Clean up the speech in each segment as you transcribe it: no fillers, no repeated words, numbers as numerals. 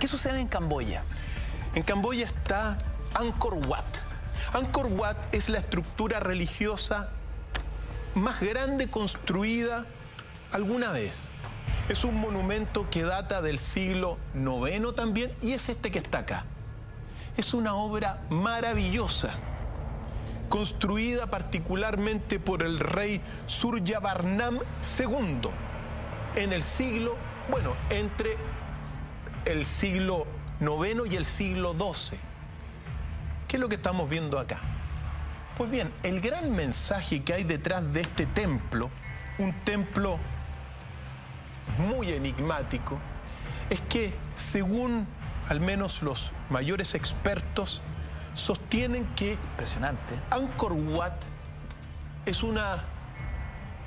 ¿Qué sucede en Camboya? En Camboya está Angkor Wat. Angkor Wat es la estructura religiosa más grande construida alguna vez. Es un monumento que data del siglo IX también, y es este que está acá. Es una obra maravillosa, construida particularmente por el rey Suryavarman II en el siglo, bueno, entre el siglo IX y el siglo XII. ¿Qué es lo que estamos viendo acá? Pues bien, el gran mensaje que hay detrás de este templo, un templo muy enigmático, es que según al menos los mayores expertos sostienen que Impresionante. Angkor Wat es una,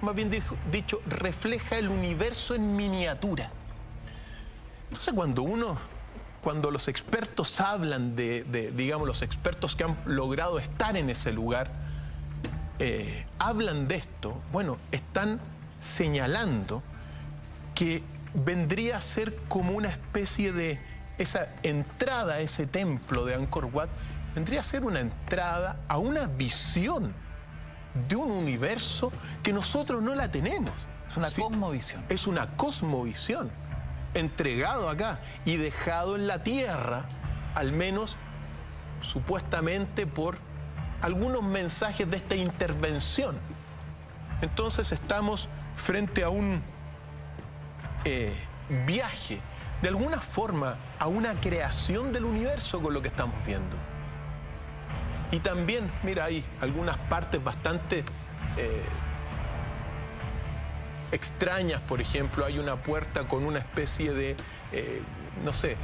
más bien dicho, refleja el universo en miniatura. Entonces cuando los expertos hablan digamos, los expertos que han logrado estar en ese lugar, hablan de esto, bueno, están señalando que vendría a ser como una especie de esa entrada a ese templo de Angkor Wat, vendría a ser una entrada a una visión de un universo que nosotros no la tenemos. Es una cosmovisión. Es una cosmovisión, entregado acá y dejado en la tierra, al menos supuestamente por algunos mensajes de esta intervención. Entonces estamos frente a un viaje, de alguna forma, a una creación del universo con lo que estamos viendo. Y también, mira, hay algunas partes bastante extrañas. Por ejemplo, hay una puerta con una especie de, no sé,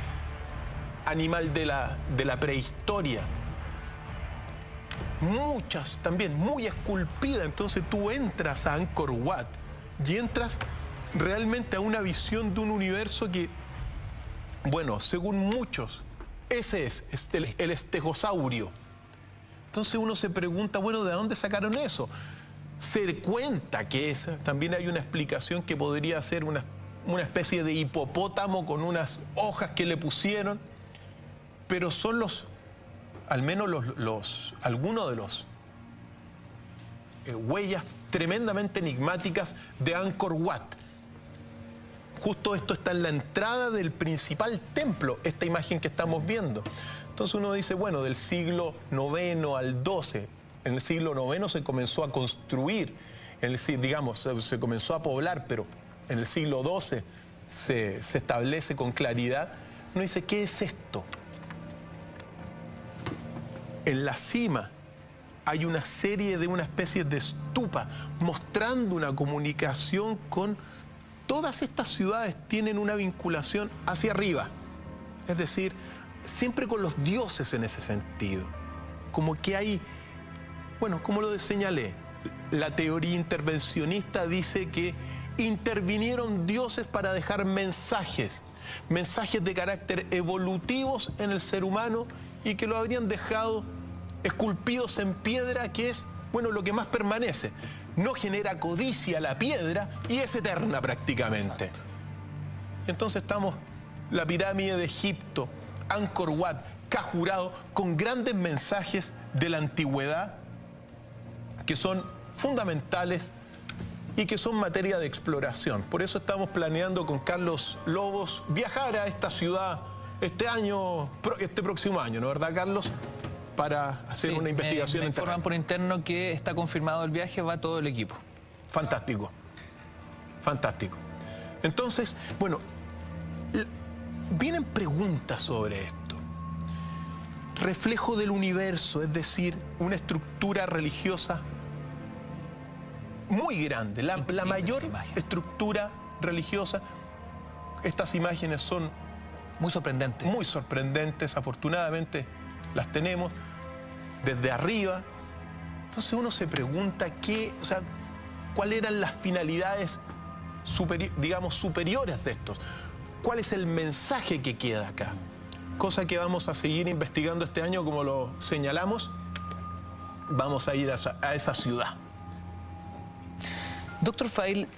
animal de la prehistoria. Muchas también, muy esculpida. Entonces tú entras a Angkor Wat y entras realmente a una visión de un universo que, bueno, según muchos, ese es el estegosaurio. Entonces uno se pregunta, bueno, ¿de dónde sacaron eso? Se cuenta que también hay una explicación que podría ser una especie de hipopótamo con unas hojas que le pusieron, pero son al menos algunos de los huellas tremendamente enigmáticas de Angkor Wat. Justo esto está en la entrada del principal templo, esta imagen que estamos viendo. Entonces uno dice, bueno, del siglo IX al XII, en el siglo IX se comenzó a construir, digamos, se comenzó a poblar, pero en el siglo XII se establece con claridad. Uno dice, ¿qué es esto? En la cima hay una serie de una especie de stupa mostrando una comunicación con todas estas ciudades. Tienen una vinculación hacia arriba, es decir, siempre con los dioses en ese sentido. Como que hay, bueno, como lo señalé, la teoría intervencionista dice que intervinieron dioses para dejar mensajes de carácter evolutivos en el ser humano y que lo habrían dejado esculpidos en piedra, que es, bueno, lo que más permanece. No genera codicia la piedra y es eterna prácticamente. Exacto. Entonces estamos, la pirámide de Egipto, Angkor Wat, Khajuraho, con grandes mensajes de la antigüedad que son fundamentales y que son materia de exploración. Por eso estamos planeando con Carlos Lobos viajar a esta ciudad este próximo año, ¿no es verdad, Carlos? Para hacer una investigación. Me informan por interno que está confirmado el viaje, va todo el equipo. Fantástico, fantástico. Entonces, bueno, vienen preguntas sobre esto. Reflejo del universo, es decir, una estructura religiosa muy grande, la mayor estructura religiosa. Estas imágenes son muy sorprendentes. Muy sorprendentes, afortunadamente las tenemos desde arriba. Entonces uno se pregunta cuáles eran las finalidades superiores de estos. ¿Cuál es el mensaje que queda acá? Cosa que vamos a seguir investigando este año, como lo señalamos. Vamos a ir a esa ciudad. Doctor Fail,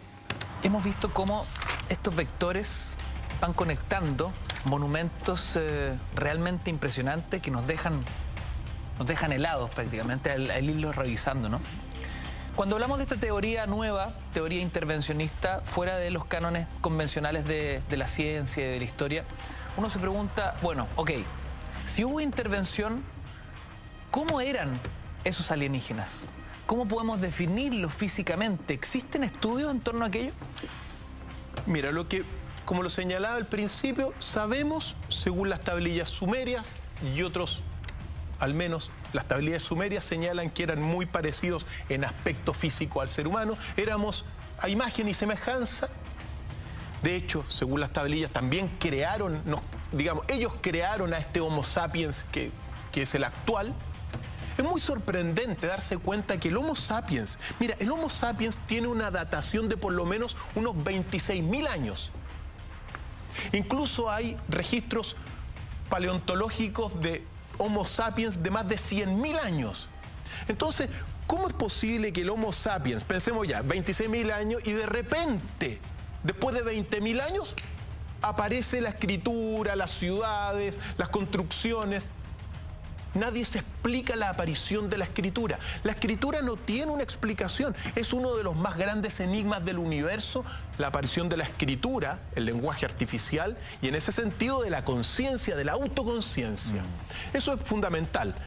hemos visto cómo estos vectores van conectando monumentos realmente impresionantes que nos dejan helados prácticamente al irlos revisando, ¿no? Cuando hablamos de esta teoría nueva, teoría intervencionista, fuera de los cánones convencionales de la ciencia y de la historia, uno se pregunta, bueno, ok, si hubo intervención, ¿cómo eran esos alienígenas? ¿Cómo podemos definirlos físicamente? ¿Existen estudios en torno a aquello? Mira, como lo señalaba al principio, sabemos, según las tablillas sumerias y otros, al menos las tablillas sumerias señalan que eran muy parecidos en aspecto físico al ser humano, éramos a imagen y semejanza. De hecho, según las tablillas, también crearon, ellos crearon a este Homo sapiens que es el actual. Es muy sorprendente darse cuenta que el Homo sapiens, mira, el Homo sapiens tiene una datación de por lo menos unos 26.000 años. Incluso hay registros paleontológicos de Homo sapiens de más de 100.000 años. Entonces, ¿cómo es posible que el Homo sapiens, pensemos ya, 26.000 años y de repente, después de 20.000 años, aparece la escritura, las ciudades, las construcciones? Nadie se explica la aparición de la escritura. La escritura no tiene una explicación. Es uno de los más grandes enigmas del universo, la aparición de la escritura, el lenguaje artificial, y en ese sentido de la conciencia, de la autoconciencia. Eso es fundamental.